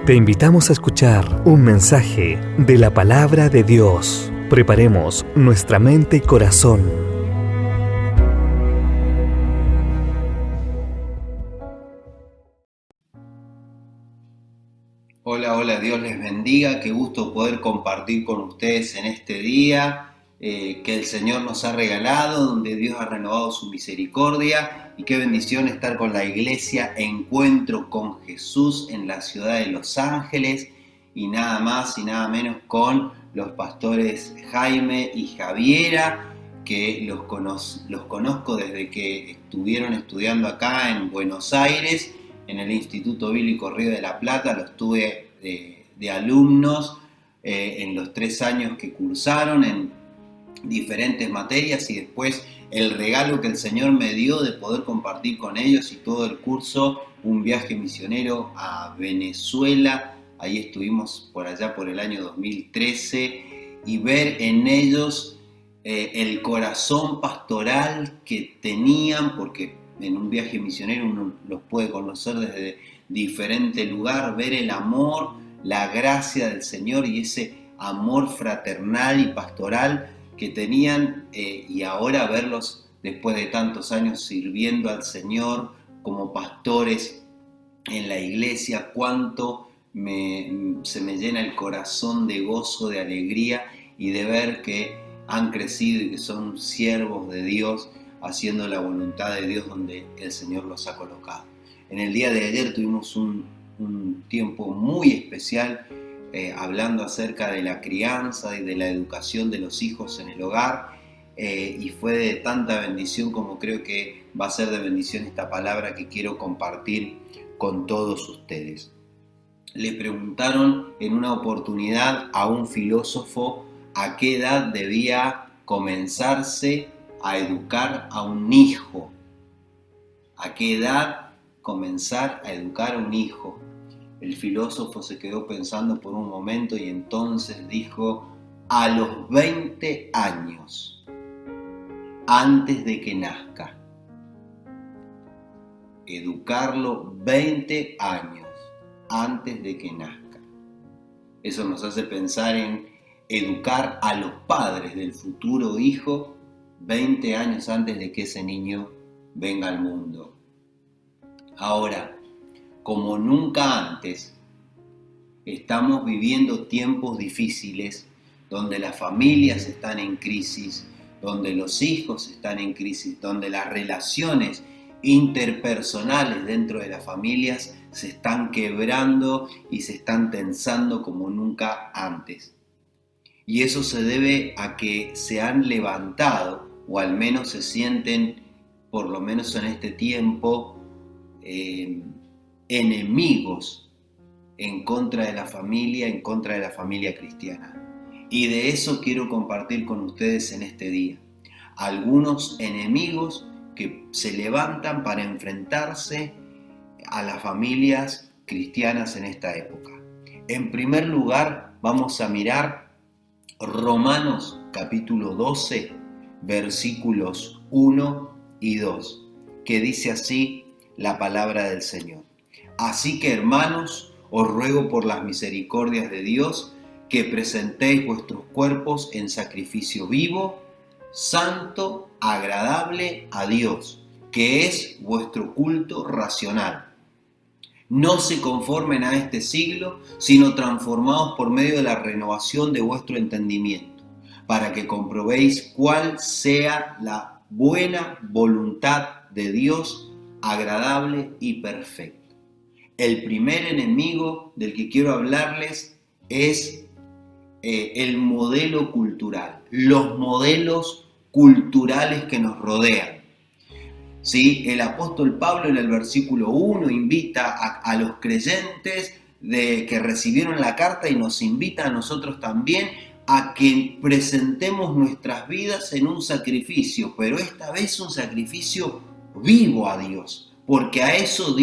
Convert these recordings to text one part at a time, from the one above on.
Te invitamos a escuchar un mensaje de la Palabra de Dios. Preparemos nuestra mente y corazón. Hola, Dios les bendiga, qué gusto poder compartir con ustedes en este día que el Señor nos ha regalado, donde Dios ha renovado su misericordia, y qué bendición estar con la iglesia Encuentro con Jesús en la ciudad de Los Ángeles, y nada más y nada menos con los pastores Jaime y Javiera, que los conozco desde que estuvieron estudiando acá en Buenos Aires, en el Instituto Bíblico Río de la Plata. Los tuve de alumnos en los 3 años que cursaron en diferentes materias, y después el regalo que el Señor me dio de poder compartir con ellos y todo el curso un viaje misionero a Venezuela. Ahí estuvimos por allá por el año 2013, y ver en ellos el corazón pastoral que tenían, porque en un viaje misionero uno los puede conocer desde diferente lugar, ver el amor, la gracia del Señor y ese amor fraternal y pastoral que tenían, y ahora verlos después de tantos años sirviendo al Señor como pastores en la iglesia, cuánto se me llena el corazón de gozo, de alegría, y de ver que han crecido y que son siervos de Dios, haciendo la voluntad de Dios donde el Señor los ha colocado. En el día de ayer tuvimos un tiempo muy especial hablando acerca de la crianza y de la educación de los hijos en el hogar, y fue de tanta bendición como creo que va a ser de bendición esta palabra que quiero compartir con todos ustedes. Le preguntaron en una oportunidad a un filósofo a qué edad debía comenzarse a educar a un hijo. ¿A qué edad comenzar a educar a un hijo? El filósofo se quedó pensando por un momento y entonces dijo: a los 20 años, antes de que nazca. Educarlo 20 años antes de que nazca. Eso nos hace pensar en educar a los padres del futuro hijo 20 años antes de que ese niño venga al mundo. Ahora, como nunca antes, estamos viviendo tiempos difíciles donde las familias están en crisis, donde los hijos están en crisis, donde las relaciones interpersonales dentro de las familias se están quebrando y se están tensando como nunca antes. Y eso se debe a que se han levantado, o al menos se sienten, por lo menos en este tiempo, enemigos en contra de la familia cristiana. Y de eso quiero compartir con ustedes en este día. Algunos enemigos que se levantan para enfrentarse a las familias cristianas en esta época. En primer lugar, vamos a mirar Romanos capítulo 12, versículos 1 y 2, que dice así la palabra del Señor. Así que, hermanos, os ruego por las misericordias de Dios que presentéis vuestros cuerpos en sacrificio vivo, santo, agradable a Dios, que es vuestro culto racional. No se conformen a este siglo, sino transformados por medio de la renovación de vuestro entendimiento, para que comprobéis cuál sea la buena voluntad de Dios, agradable y perfecta. El primer enemigo del que quiero hablarles es el modelo cultural, los modelos culturales que nos rodean. ¿Sí? El apóstol Pablo en el versículo 1 invita a los creyentes que recibieron la carta, y nos invita a nosotros también a que presentemos nuestras vidas en un sacrificio, pero esta vez un sacrificio vivo a Dios, porque a eso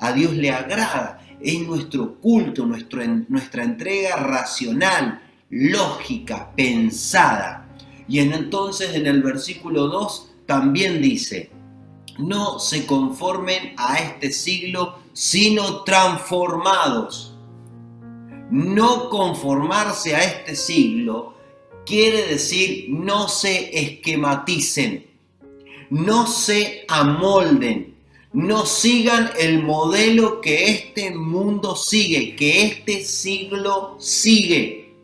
a Dios le agrada. Es nuestro culto, nuestra entrega racional, lógica, pensada. Y entonces en el versículo 2 también dice: No se conformen a este siglo, sino transformados. No conformarse a este siglo quiere decir no se esquematicen, no se amolden, no sigan el modelo que este mundo sigue, que este siglo sigue.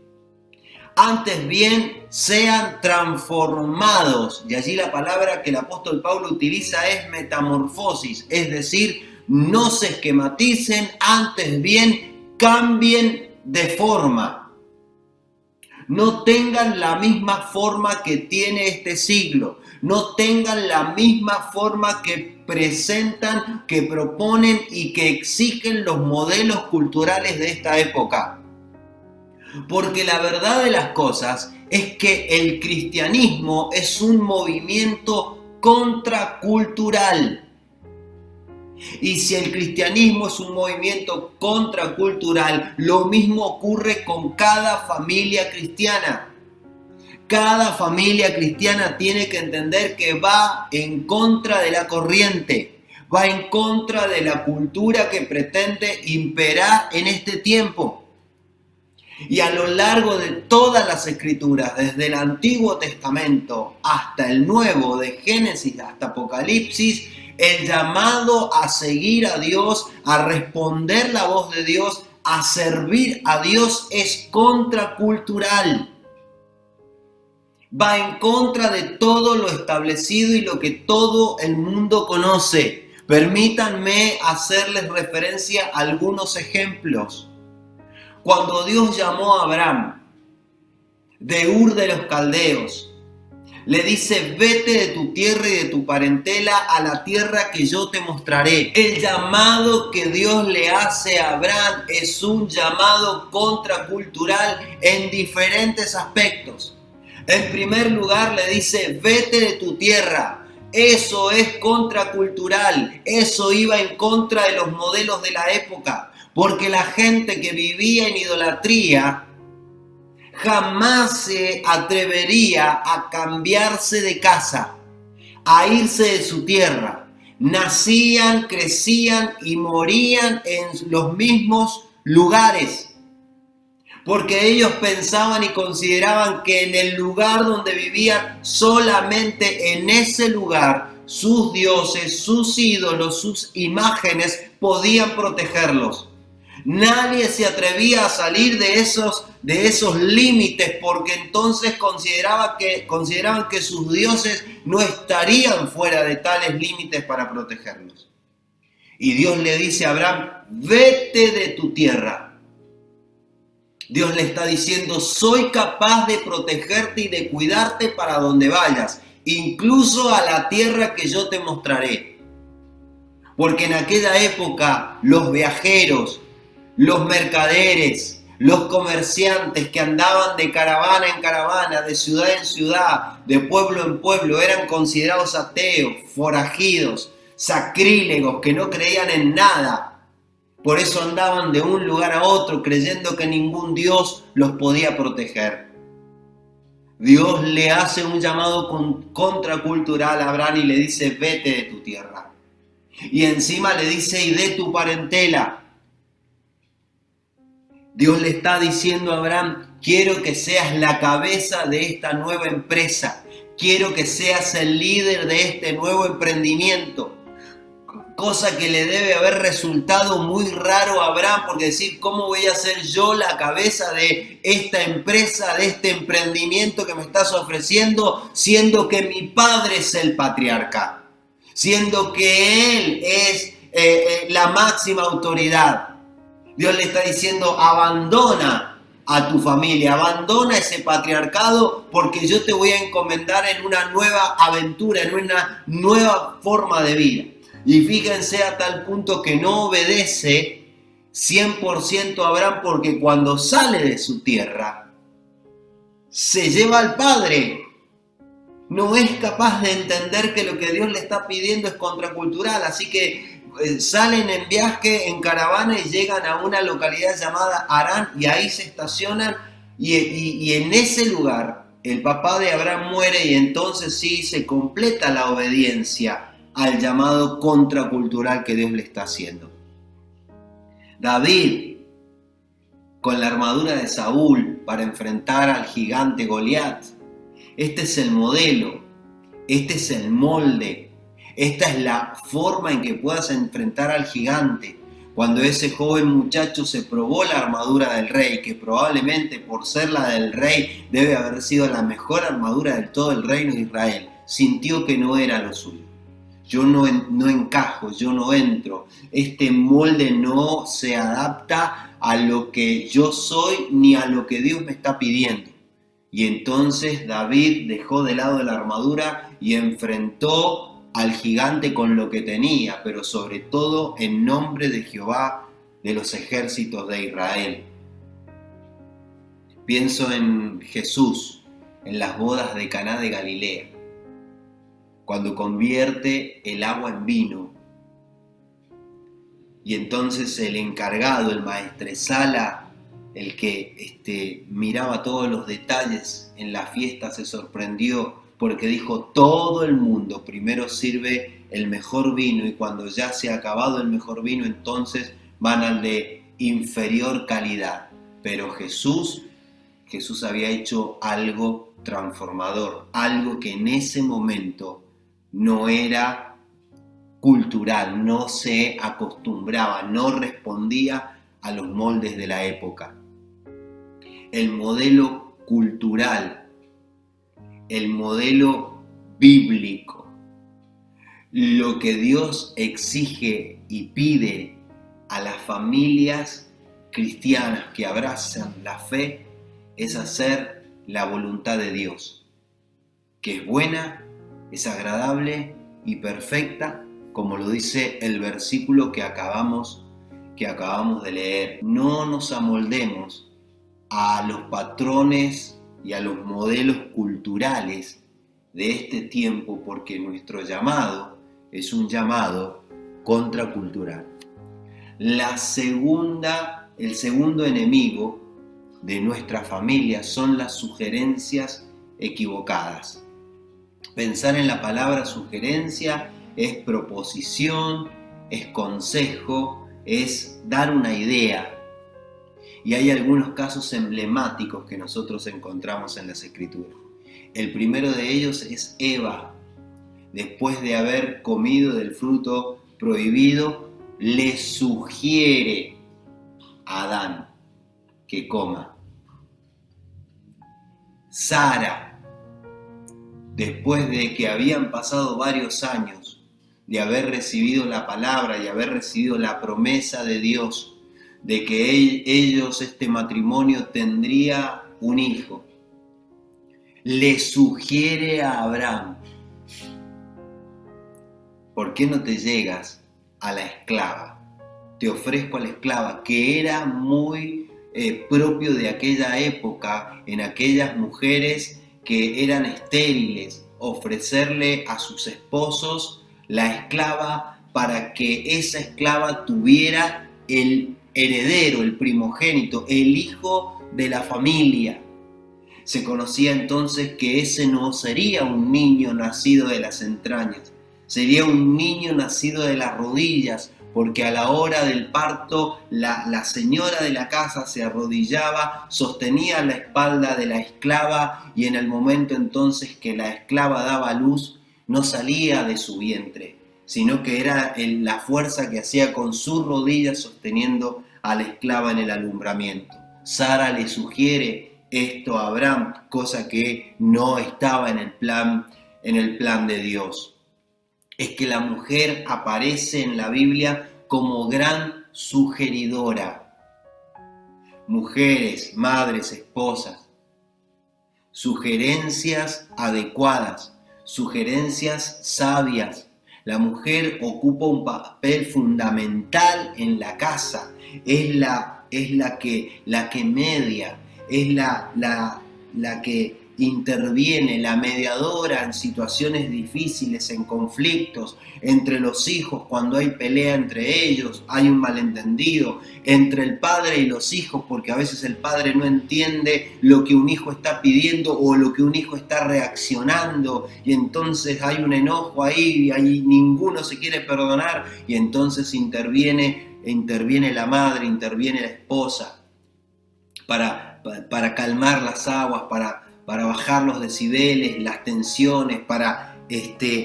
Antes bien, sean transformados. Y allí la palabra que el apóstol Pablo utiliza es metamorfosis, es decir, no se esquematicen, antes bien cambien de forma. No tengan la misma forma que tiene este siglo, no tengan la misma forma que presentan, que proponen y que exigen los modelos culturales de esta época. Porque la verdad de las cosas es que el cristianismo es un movimiento contracultural. Y si el cristianismo es un movimiento contracultural, lo mismo ocurre con cada familia cristiana. Cada familia cristiana tiene que entender que va en contra de la corriente, va en contra de la cultura que pretende imperar en este tiempo. Y a lo largo de todas las escrituras, desde el Antiguo Testamento hasta el Nuevo, de Génesis hasta Apocalipsis, el llamado a seguir a Dios, a responder la voz de Dios, a servir a Dios es contracultural. Va en contra de todo lo establecido y lo que todo el mundo conoce. Permítanme hacerles referencia a algunos ejemplos. Cuando Dios llamó a Abraham de Ur de los Caldeos, le dice: vete de tu tierra y de tu parentela a la tierra que yo te mostraré. El llamado que Dios le hace a Abraham es un llamado contracultural en diferentes aspectos. En primer lugar le dice: vete de tu tierra. Eso es contracultural, eso iba en contra de los modelos de la época. Porque la gente que vivía en idolatría jamás se atrevería a cambiarse de casa, a irse de su tierra. Nacían, crecían y morían en los mismos lugares. Porque ellos pensaban y consideraban que en el lugar donde vivían, solamente en ese lugar, sus dioses, sus ídolos, sus imágenes podían protegerlos. Nadie se atrevía a salir de esos límites, porque entonces consideraban que sus dioses no estarían fuera de tales límites para protegerlos. Y Dios le dice a Abraham: vete de tu tierra. Dios le está diciendo: soy capaz de protegerte y de cuidarte para donde vayas, incluso a la tierra que yo te mostraré. Porque en aquella época los viajeros, los mercaderes, los comerciantes que andaban de caravana en caravana, de ciudad en ciudad, de pueblo en pueblo, eran considerados ateos, forajidos, sacrílegos, que no creían en nada. Por eso andaban de un lugar a otro creyendo que ningún Dios los podía proteger. Dios le hace un llamado contracultural a Abraham y le dice: vete de tu tierra. Y encima le dice: y de tu parentela. Dios le está diciendo a Abraham: quiero que seas la cabeza de esta nueva empresa. Quiero que seas el líder de este nuevo emprendimiento. Cosa que le debe haber resultado muy raro a Abraham, porque decir: ¿cómo voy a ser yo la cabeza de esta empresa, de este emprendimiento que me estás ofreciendo, siendo que mi padre es el patriarca, siendo que él es la máxima autoridad? Dios le está diciendo: abandona a tu familia, abandona ese patriarcado, porque yo te voy a encomendar en una nueva aventura, en una nueva forma de vida. Y fíjense a tal punto que no obedece 100% a Abraham, porque cuando sale de su tierra, se lleva al padre. No es capaz de entender que lo que Dios le está pidiendo es contracultural, así que salen en viaje, en caravana, y llegan a una localidad llamada Harán, y ahí se estacionan, y en ese lugar el papá de Abraham muere, y entonces sí se completa la obediencia al llamado contracultural que Dios le está haciendo. David, con la armadura de Saúl para enfrentar al gigante Goliat. Este es el modelo, este es el molde, esta es la forma en que puedas enfrentar al gigante. Cuando ese joven muchacho se probó la armadura del rey, que probablemente por ser la del rey debe haber sido la mejor armadura de todo el reino de Israel, sintió que no era lo suyo. Yo no encajo, yo no entro. Este molde no se adapta a lo que yo soy ni a lo que Dios me está pidiendo. Y entonces David dejó de lado la armadura y enfrentó al gigante con lo que tenía, pero sobre todo en nombre de Jehová de los ejércitos de Israel. Pienso en Jesús, en las bodas de Caná de Galilea, cuando convierte el agua en vino. Y entonces el encargado, el maestresala, el que miraba todos los detalles en la fiesta, se sorprendió porque dijo: todo el mundo primero sirve el mejor vino y cuando ya se ha acabado el mejor vino, entonces van al de inferior calidad. Pero Jesús había hecho algo transformador, algo que en ese momento no era cultural, no se acostumbraba, no respondía a los moldes de la época. El modelo cultural, el modelo bíblico, lo que Dios exige y pide a las familias cristianas que abrazan la fe es hacer la voluntad de Dios, que es buena, es agradable y perfecta, como lo dice el versículo que acabamos de leer. No nos amoldemos a los patrones y a los modelos culturales de este tiempo, porque nuestro llamado es un llamado contracultural. El segundo enemigo de nuestra familia son las sugerencias equivocadas. Pensar en la palabra sugerencia es proposición, es consejo, es dar una idea. Y hay algunos casos emblemáticos que nosotros encontramos en las Escrituras. El primero de ellos es Eva. Después de haber comido del fruto prohibido, le sugiere a Adán que coma. Sara, después de que habían pasado varios años de haber recibido la palabra y haber recibido la promesa de Dios de que este matrimonio tendría un hijo, le sugiere a Abraham: ¿por qué no te llegas a la esclava? Te ofrezco a la esclava, que era muy propio de aquella época, en aquellas mujeres que eran estériles, ofrecerle a sus esposos la esclava para que esa esclava tuviera el heredero, el primogénito, el hijo de la familia. Se conocía entonces que ese no sería un niño nacido de las entrañas, sería un niño nacido de las rodillas, porque a la hora del parto la señora de la casa se arrodillaba, sostenía la espalda de la esclava y en el momento entonces que la esclava daba luz, no salía de su vientre, sino que era la fuerza que hacía con sus rodillas sosteniendo a la esclava en el alumbramiento. Sara le sugiere esto a Abraham, cosa que no estaba en el plan de Dios. Es que la mujer aparece en la Biblia como gran sugeridora. Mujeres, madres, esposas, sugerencias adecuadas, sugerencias sabias. La mujer ocupa un papel fundamental en la casa, es la que media, es la que interviene, la mediadora en situaciones difíciles, en conflictos entre los hijos, cuando hay pelea entre ellos, hay un malentendido entre el padre y los hijos, porque a veces el padre no entiende lo que un hijo está pidiendo o lo que un hijo está reaccionando, y entonces hay un enojo ahí, y ahí ninguno se quiere perdonar, y entonces interviene la madre, interviene la esposa para calmar las aguas, para bajar los decibeles, las tensiones, para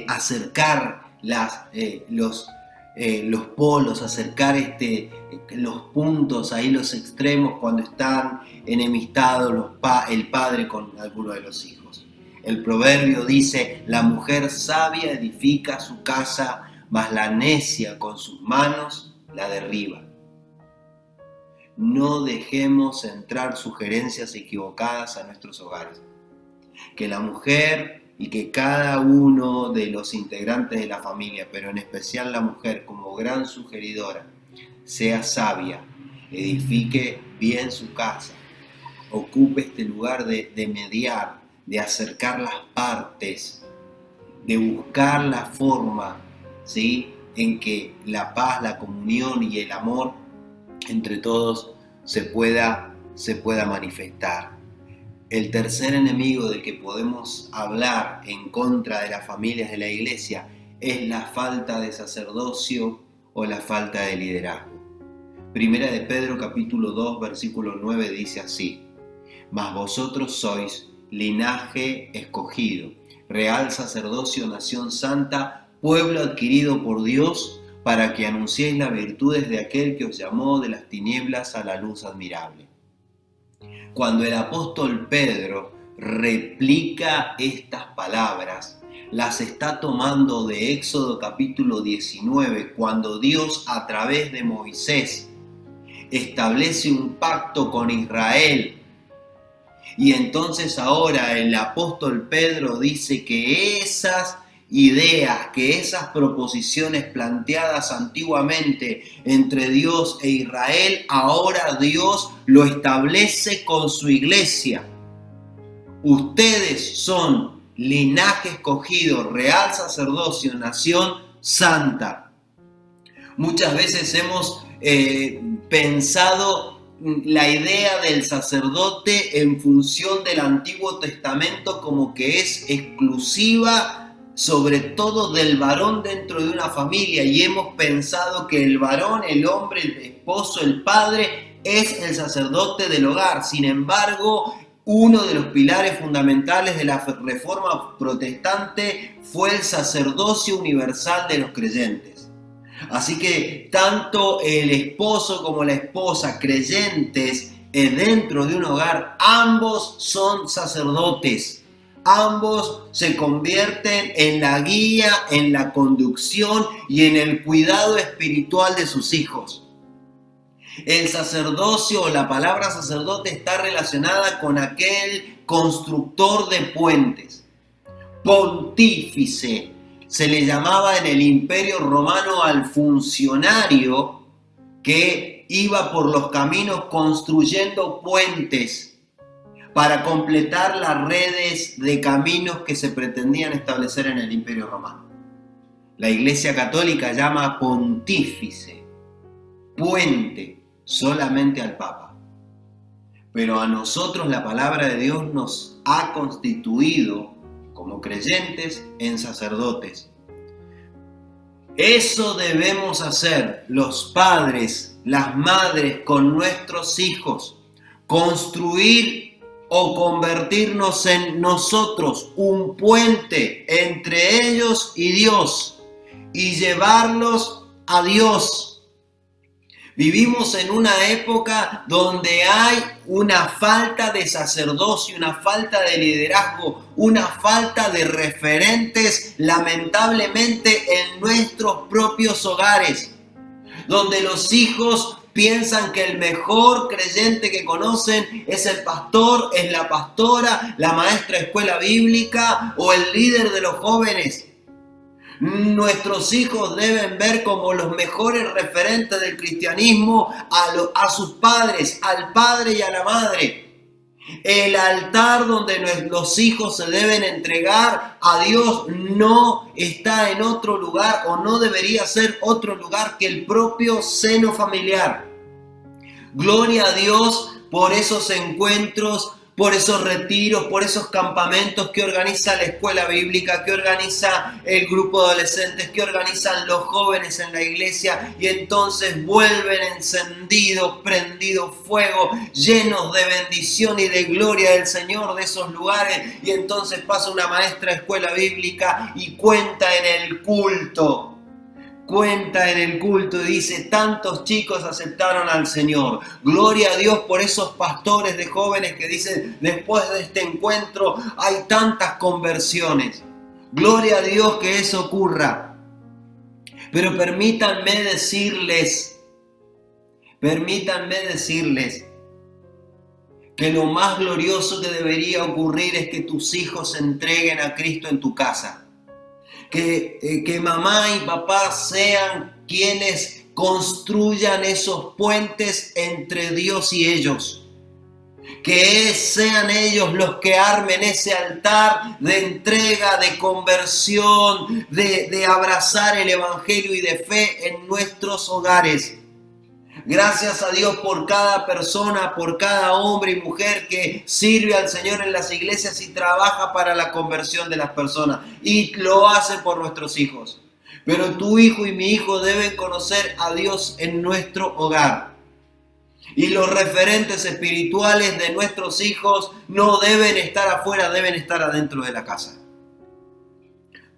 acercar los polos, acercar los puntos, ahí los extremos, cuando están enemistados el padre con alguno de los hijos. El proverbio dice: la mujer sabia edifica su casa, mas la necia con sus manos la derriba. No dejemos entrar sugerencias equivocadas a nuestros hogares. Que la mujer y que cada uno de los integrantes de la familia, pero en especial la mujer como gran sugeridora, sea sabia, edifique bien su casa, ocupe este lugar de mediar, de acercar las partes, de buscar la forma, ¿sí?, en que la paz, la comunión y el amor entre todos se pueda manifestar. El tercer enemigo del que podemos hablar en contra de las familias de la iglesia es la falta de sacerdocio o la falta de liderazgo. Primera de Pedro capítulo 2 versículo 9 dice así: mas vosotros sois linaje escogido, real sacerdocio, nación santa, pueblo adquirido por Dios, para que anunciéis las virtudes de aquel que os llamó de las tinieblas a la luz admirable. Cuando el apóstol Pedro replica estas palabras, las está tomando de Éxodo capítulo 19, cuando Dios a través de Moisés establece un pacto con Israel. Y entonces ahora el apóstol Pedro dice que esas ideas, que esas proposiciones planteadas antiguamente entre Dios e Israel, ahora Dios lo establece con su iglesia. Ustedes son linaje escogido, real sacerdocio, nación santa. Muchas veces hemos pensado la idea del sacerdote en función del Antiguo Testamento como que es exclusiva sobre todo del varón dentro de una familia, y hemos pensado que el varón, el hombre, el esposo, el padre es el sacerdote del hogar. Sin embargo, uno de los pilares fundamentales de la Reforma Protestante fue el sacerdocio universal de los creyentes. Así que tanto el esposo como la esposa creyentes dentro de un hogar, ambos son sacerdotes. Ambos se convierten en la guía, en la conducción y en el cuidado espiritual de sus hijos. El sacerdocio, o la palabra sacerdote, está relacionada con aquel constructor de puentes. Pontífice se le llamaba en el Imperio Romano al funcionario que iba por los caminos construyendo puentes para completar las redes de caminos que se pretendían establecer en el Imperio Romano. La Iglesia Católica llama pontífice, puente, solamente al Papa. Pero a nosotros la palabra de Dios nos ha constituido como creyentes en sacerdotes. Eso debemos hacer los padres, las madres con nuestros hijos, construir o convertirnos en nosotros un puente entre ellos y Dios y llevarlos a Dios. Vivimos en una época donde hay una falta de sacerdocio, una falta de liderazgo, una falta de referentes, lamentablemente, en nuestros propios hogares, donde los hijos piensan que el mejor creyente que conocen es el pastor, es la pastora, la maestra de escuela bíblica o el líder de los jóvenes. Nuestros hijos deben ver como los mejores referentes del cristianismo a sus padres, al padre y a la madre. El altar donde los hijos se deben entregar a Dios no está en otro lugar o no debería ser otro lugar que el propio seno familiar. Gloria a Dios por esos encuentros, por esos retiros, por esos campamentos que organiza la escuela bíblica, que organiza el grupo de adolescentes, que organizan los jóvenes en la iglesia y entonces vuelven encendidos, prendidos fuego, llenos de bendición y de gloria del Señor de esos lugares. Y entonces pasa una maestra de escuela bíblica y cuenta en el culto. Cuenta en el culto y dice, tantos chicos aceptaron al Señor. Gloria a Dios por esos pastores de jóvenes que dicen, después de este encuentro hay tantas conversiones. Gloria a Dios que eso ocurra. Pero permítanme decirles que lo más glorioso que debería ocurrir es que tus hijos se entreguen a Cristo en tu casa. Que mamá y papá sean quienes construyan esos puentes entre Dios y ellos. Que sean ellos los que armen ese altar de entrega, de conversión, de abrazar el evangelio y de fe en nuestros hogares. Gracias a Dios por cada persona, por cada hombre y mujer que sirve al Señor en las iglesias y trabaja para la conversión de las personas. Y lo hace por nuestros hijos. Pero tu hijo y mi hijo deben conocer a Dios en nuestro hogar. Y los referentes espirituales de nuestros hijos no deben estar afuera, deben estar adentro de la casa.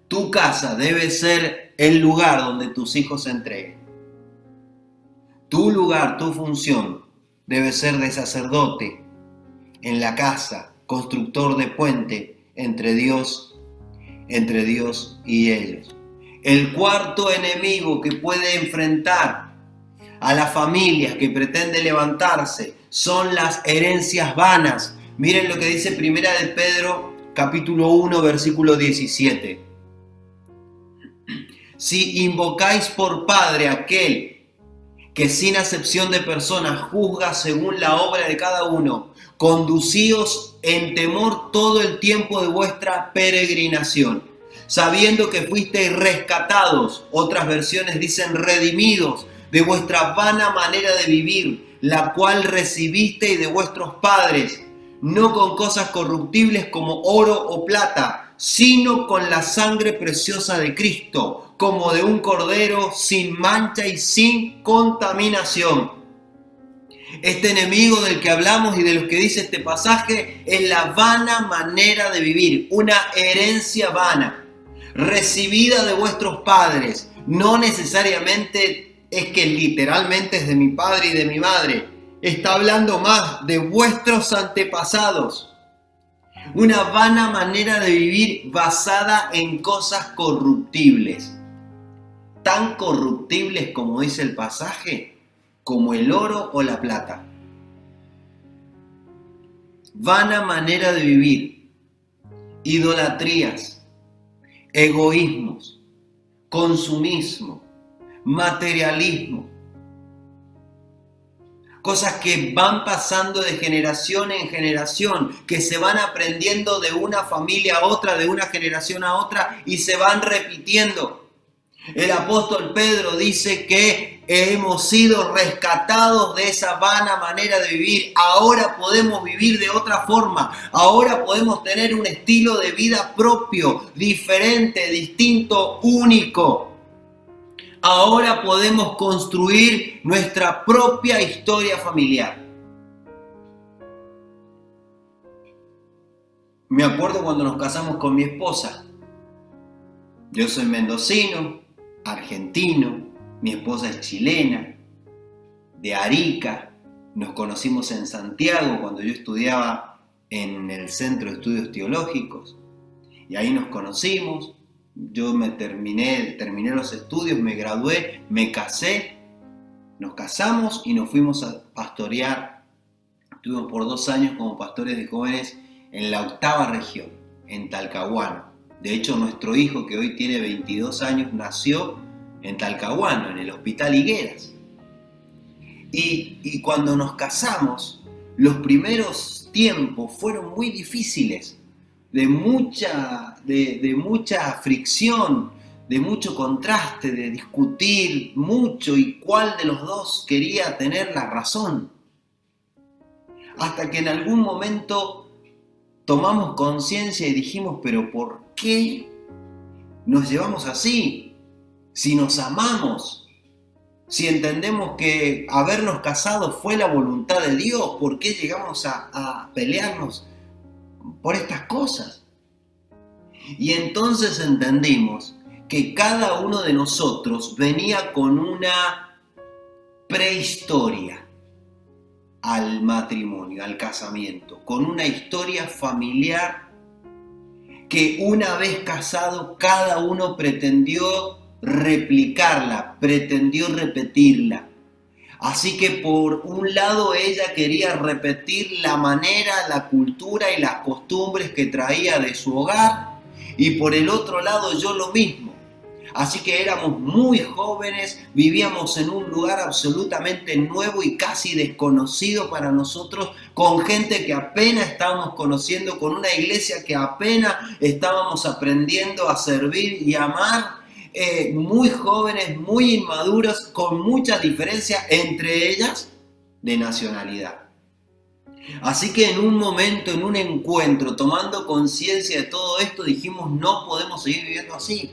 Tu casa debe ser el lugar donde tus hijos se entreguen. Tu lugar, tu función debe ser de sacerdote en la casa, constructor de puente entre Dios y ellos. El cuarto enemigo que puede enfrentar a las familias que pretende levantarse son las herencias vanas. Miren lo que dice Primera de Pedro, capítulo 1, versículo 17. Si invocáis por Padre aquel que sin acepción de personas juzga según la obra de cada uno, conducíos en temor todo el tiempo de vuestra peregrinación, sabiendo que fuisteis rescatados, otras versiones dicen redimidos, de vuestra vana manera de vivir, la cual recibisteis de vuestros padres, no con cosas corruptibles como oro o plata, sino con la sangre preciosa de Cristo, como de un cordero sin mancha y sin contaminación. Este enemigo del que hablamos y de lo que dice este pasaje es la vana manera de vivir, una herencia vana, recibida de vuestros padres. No necesariamente es que literalmente es de mi padre y de mi madre. Está hablando más de vuestros antepasados. Una vana manera de vivir basada en cosas corruptibles. Tan corruptibles como dice el pasaje, como el oro o la plata. Vana manera de vivir, idolatrías, egoísmos, consumismo, materialismo. Cosas que van pasando de generación en generación, que se van aprendiendo de una familia a otra, de una generación a otra y se van repitiendo. El apóstol Pedro dice que hemos sido rescatados de esa vana manera de vivir. Ahora podemos vivir de otra forma. Ahora podemos tener un estilo de vida propio, diferente, distinto, único. Ahora podemos construir nuestra propia historia familiar. Me acuerdo cuando nos casamos con mi esposa. Yo soy mendocino, argentino, mi esposa es chilena, de Arica. Nos conocimos en Santiago cuando yo estudiaba en el Centro de Estudios Teológicos. Y ahí nos conocimos. Yo terminé los estudios, me gradué, me casé, nos casamos y nos fuimos a pastorear. Estuvimos por 2 años como pastores de jóvenes en la 8ª región, en Talcahuano. De hecho, nuestro hijo, que hoy tiene 22 años, nació en Talcahuano, en el Hospital Higueras. Y cuando nos casamos, los primeros esos tiempos fueron muy difíciles, de mucha fricción, de mucho contraste, de discutir mucho y cuál de los dos quería tener la razón. Hasta que en algún momento tomamos conciencia y dijimos, pero ¿por qué nos llevamos así? Si nos amamos, si entendemos que habernos casado fue la voluntad de Dios, ¿por qué llegamos a pelearnos por estas cosas? Y entonces entendimos que cada uno de nosotros venía con una prehistoria al matrimonio, al casamiento, con una historia familiar que una vez casado cada uno pretendió replicarla, pretendió repetirla. Así que por un lado ella quería repetir la manera, la cultura y las costumbres que traía de su hogar, y por el otro lado yo lo mismo. Así que éramos muy jóvenes, vivíamos en un lugar absolutamente nuevo y casi desconocido para nosotros, con gente que apenas estábamos conociendo, con una iglesia que apenas estábamos aprendiendo a servir y amar, muy jóvenes, muy inmaduros, con mucha diferencia entre ellas de nacionalidad. Así que en un momento, en un encuentro, tomando conciencia de todo esto, dijimos, no podemos seguir viviendo así.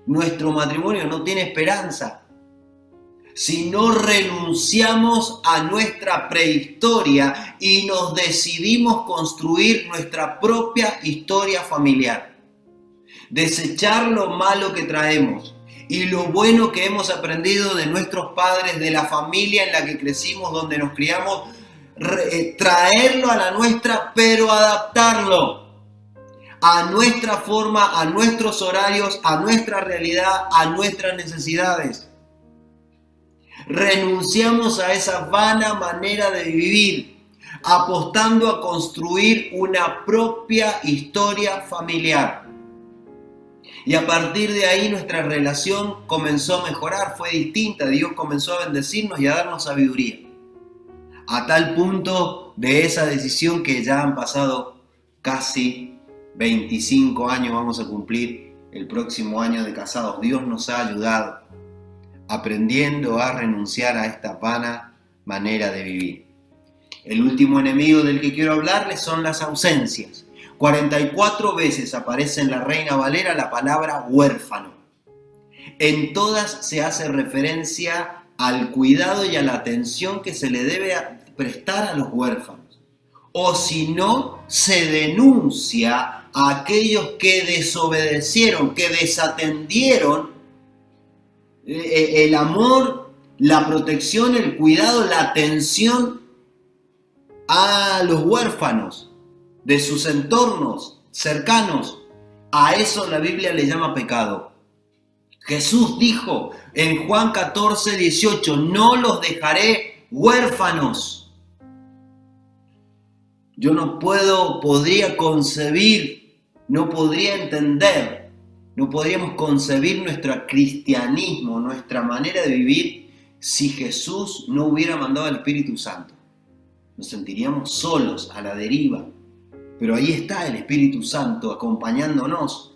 Nuestro matrimonio no tiene esperanza. Si no renunciamos a nuestra prehistoria y nos decidimos construir nuestra propia historia familiar. Desechar lo malo que traemos y lo bueno que hemos aprendido de nuestros padres, de la familia en la que crecimos, donde nos criamos, traerlo a la nuestra, pero adaptarlo a nuestra forma, a nuestros horarios, a nuestra realidad, a nuestras necesidades. Renunciamos a esa vana manera de vivir, apostando a construir una propia historia familiar. Y a partir de ahí nuestra relación comenzó a mejorar, fue distinta. Dios comenzó a bendecirnos y a darnos sabiduría. A tal punto de esa decisión que ya han pasado casi 25 años, vamos a cumplir el próximo año de casados. Dios nos ha ayudado aprendiendo a renunciar a esta vana manera de vivir. El último enemigo del que quiero hablarles son las ausencias. 44 veces aparece en la Reina Valera la palabra huérfano. En todas se hace referencia al cuidado y a la atención que se le debe prestar a los huérfanos. O si no, se denuncia a aquellos que desobedecieron, que desatendieron el amor, la protección, el cuidado, la atención a los huérfanos de sus entornos cercanos. A eso la Biblia le llama pecado. Jesús dijo en Juan 14, 18, no los dejaré huérfanos. Yo podría concebir, no podría entender, no podríamos concebir nuestro cristianismo, nuestra manera de vivir, si Jesús no hubiera mandado al Espíritu Santo. Nos sentiríamos solos, a la deriva. Pero ahí está el Espíritu Santo acompañándonos.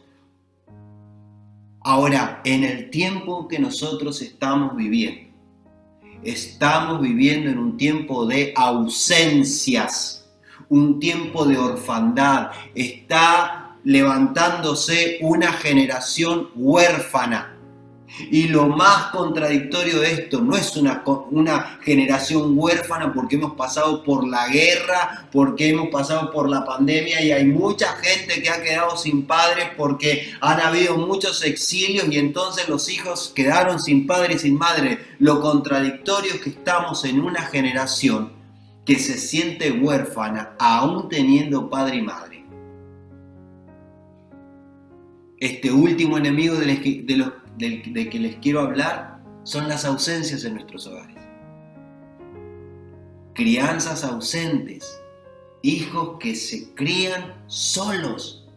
Ahora, en el tiempo que nosotros estamos viviendo en un tiempo de ausencias, un tiempo de orfandad. Está levantándose una generación huérfana. Y lo más contradictorio de esto, no es una generación huérfana porque hemos pasado por la guerra, porque hemos pasado por la pandemia y hay mucha gente que ha quedado sin padres porque han habido muchos exilios y entonces los hijos quedaron sin padre y sin madre. Lo contradictorio es que estamos en una generación que se siente huérfana aún teniendo padre y madre. Este último enemigo del que les quiero hablar son las ausencias en nuestros hogares. Crianzas ausentes, hijos que se crían solos.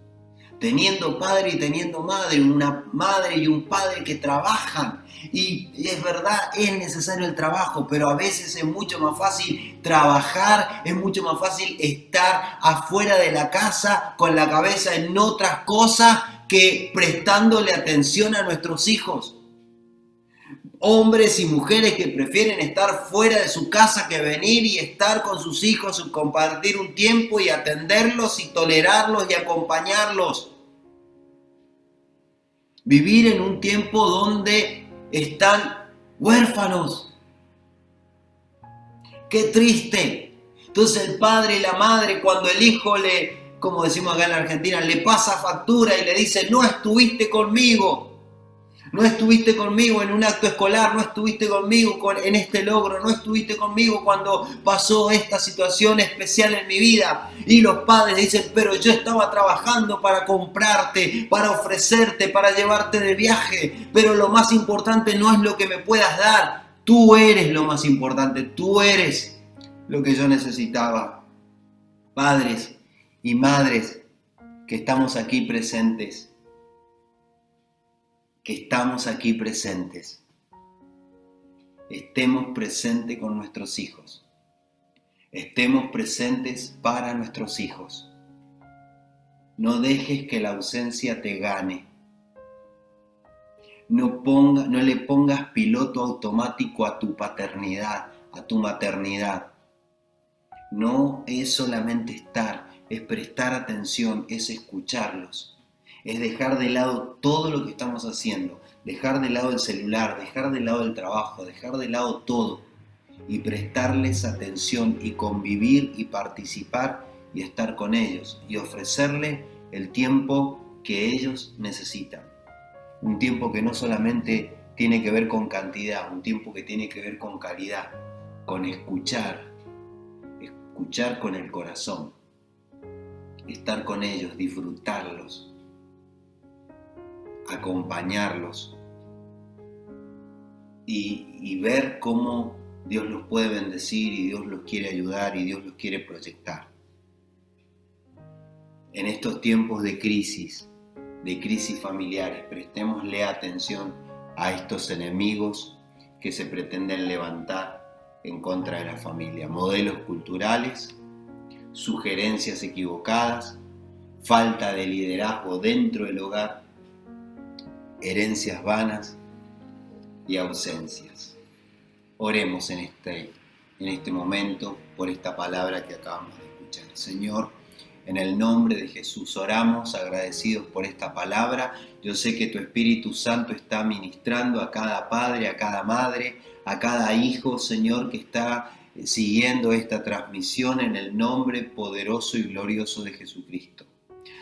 teniendo padre y teniendo madre, una madre y un padre que trabajan. Y es verdad, es necesario el trabajo, pero a veces es mucho más fácil trabajar, es mucho más fácil estar afuera de la casa con la cabeza en otras cosas que prestándole atención a nuestros hijos. Hombres y mujeres que prefieren estar fuera de su casa que venir y estar con sus hijos, compartir un tiempo y atenderlos y tolerarlos y acompañarlos. Vivir en un tiempo donde están huérfanos. ¡Qué triste! Entonces el padre y la madre, cuando el hijo como decimos acá en la Argentina, le pasa factura y le dice, no estuviste conmigo. No estuviste conmigo en un acto escolar, no estuviste conmigo en este logro, no estuviste conmigo cuando pasó esta situación especial en mi vida. Y los padres dicen, pero yo estaba trabajando para comprarte, para ofrecerte, para llevarte de viaje. Pero lo más importante no es lo que me puedas dar. Tú eres lo más importante, tú eres lo que yo necesitaba. Padres y madres que estamos aquí presentes. Estemos presentes con nuestros hijos. Estemos presentes para nuestros hijos. No dejes que la ausencia te gane. No le pongas piloto automático a tu paternidad, a tu maternidad. No es solamente estar, es prestar atención, es escucharlos. Es dejar de lado todo lo que estamos haciendo, dejar de lado el celular, dejar de lado el trabajo, dejar de lado todo y prestarles atención y convivir y participar y estar con ellos y ofrecerles el tiempo que ellos necesitan. Un tiempo que no solamente tiene que ver con cantidad, un tiempo que tiene que ver con calidad, con escuchar con el corazón, estar con ellos, disfrutarlos, acompañarlos y ver cómo Dios los puede bendecir y Dios los quiere ayudar y Dios los quiere proyectar. En estos tiempos de crisis familiares, prestémosle atención a estos enemigos que se pretenden levantar en contra de la familia. Modelos culturales, sugerencias equivocadas, falta de liderazgo dentro del hogar, herencias vanas y ausencias. Oremos en este momento por esta palabra que acabamos de escuchar. Señor, en el nombre de Jesús oramos agradecidos por esta palabra. Yo sé que tu Espíritu Santo está ministrando a cada padre, a cada madre, a cada hijo, Señor, que está siguiendo esta transmisión en el nombre poderoso y glorioso de Jesucristo.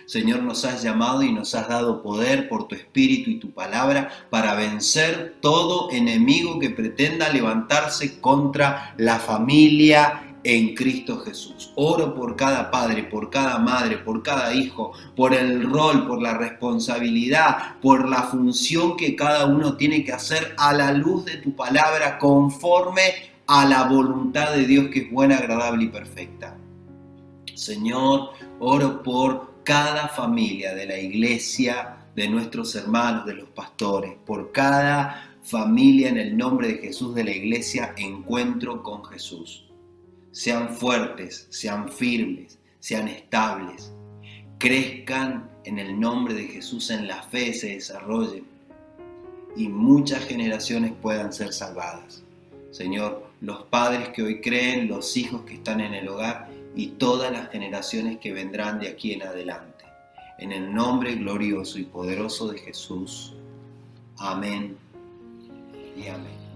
Señor, nos has llamado y nos has dado poder por tu Espíritu y tu palabra para vencer todo enemigo que pretenda levantarse contra la familia en Cristo Jesús. Oro por cada padre, por cada madre, por cada hijo, por el rol, por la responsabilidad, por la función que cada uno tiene que hacer a la luz de tu palabra, conforme a la voluntad de Dios que es buena, agradable y perfecta. Señor, oro por cada familia de la iglesia, de nuestros hermanos, de los pastores, por cada familia en el nombre de Jesús de la iglesia, encuentro con Jesús. Sean fuertes, sean firmes, sean estables, crezcan en el nombre de Jesús en la fe, se desarrollen y muchas generaciones puedan ser salvadas. Señor, los padres que hoy creen, los hijos que están en el hogar y todas las generaciones que vendrán de aquí en adelante. En el nombre glorioso y poderoso de Jesús. Amén y amén.